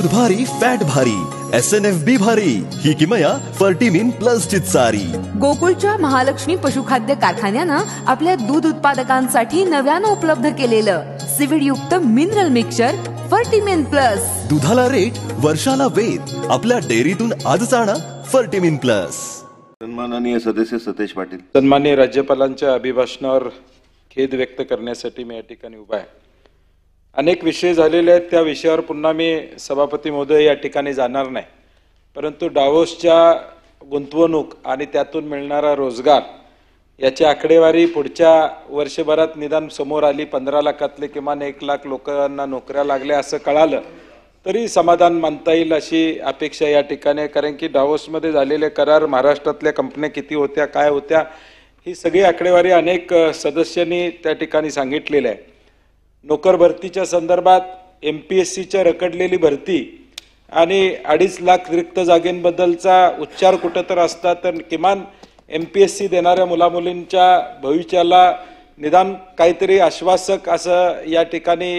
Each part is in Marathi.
दूध भारी फॅट भारी SNFB भारी ही किमया फर्टिमिन प्लस ची चारी। गोकुळच्या महालक्ष्मी पशुखाद्य कारखान्यानं आपल्या दूध उत्पादकांसाठी नव्यानं उपलब्ध केलेलं सीविड युक्त मिनरल मिक्सचर फर्टिमिन प्लस। दुधाला रेट वर्षाला वेद आपल्या डेअरीतून आजच आणा फर्टिमिन प्लस। सन्माननीय सदस्य सतेज पाटील। सन्माननीय राज्यपालांच्या अभिभाषणावर खेद व्यक्त करण्यासाठी मी या ठिकाणी उभा आहे। अनेक विषय झालेले आहेत, त्या विषयावर पुन्हा मी सभापती महोदय या ठिकाणी जाणार नाही, परंतु डावोसच्या गुंतवणूक आणि त्यातून मिळणारा रोजगार याची आकडेवारी पुढच्या वर्षभरात निदान समोर आली। 15 लाखातले किमान 1 लाख लोकांना नोकऱ्या लागल्या असं कळालं तरी समाधान मानता येईल अशी अपेक्षा या ठिकाणी, कारण की डावोसमध्ये झालेले करार, महाराष्ट्रातल्या कंपन्या किती होत्या, काय होत्या, ही सगळी आकडेवारी अनेक सदस्यांनी त्या ठिकाणी सांगितलेली आहे। नोकर भरतीच्या संदर्भात MPSCच्या रखडलेली भरती आणि 2.5 लाख रिक्त जागेंबद्दलचा उच्चार कुठं तर असता तर किमान MPSC देणाऱ्या मुलामुलींच्या भविष्याला निदान काहीतरी आश्वासक असं या ठिकाणी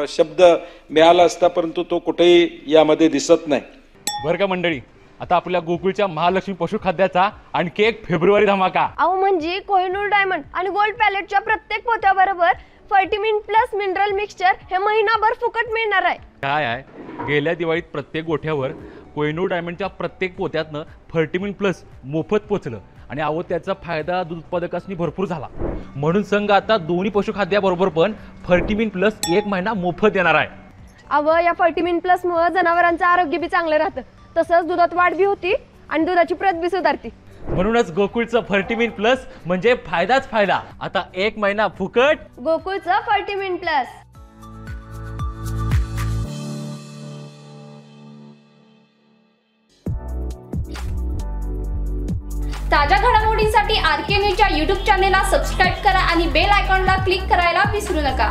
शब्द मिळाला असता, परंतु तो कुठेही यामध्ये दिसत नाही। बरं का मंडळी, आता आपल्या गोकुळच्या महालक्ष्मी पशुखाद्याचा आणखी एक फेब्रुवारी धमाका। अहो म्हणजे कोहिनूर डायमंड आणि गोल्ड पॅलेटच्या प्रत्येक पोत्याबरोबर फर्टिमिन प्लस मिनरल मिक्सचर हे महिनाभर फुकट मिळणार आहे। काय आहे, गेल्या दिवाळीत प्रत्येक गोठ्यावर कोहिनूर डायमंडच्या प्रत्येक पोत्यातनं फर्टिमिन प्लस मोफत पोचलं आणि अहो त्याचा फायदा दूध उत्पादकांनी भरपूर झाला, म्हणून संघ आता दोन्ही पशुखाद्याबरोबर पण फर्टिमिन प्लस 1 महिना मोफत देणार आहे। अहो या फर्टिमिन प्लस मुळे जनावरांचं आरोग्य बी चांगलं राहतं, तसंच दुधात वाढ बी होती आणि दुधाची प्रत बी सुधारते। म्हणूनच गोकुळचं फर्टिमिन प्लस म्हणजे फायदाच फायदा। आता 1 महिना फुकट गोकुळचं फर्टिमिन प्लस। ताज्या घडामोडींसाठी RK न्यूजच्या YouTube चॅनेलला सबस्क्राईब करा आणि बेल आयकॉनला क्लिक करायला विसरू नका।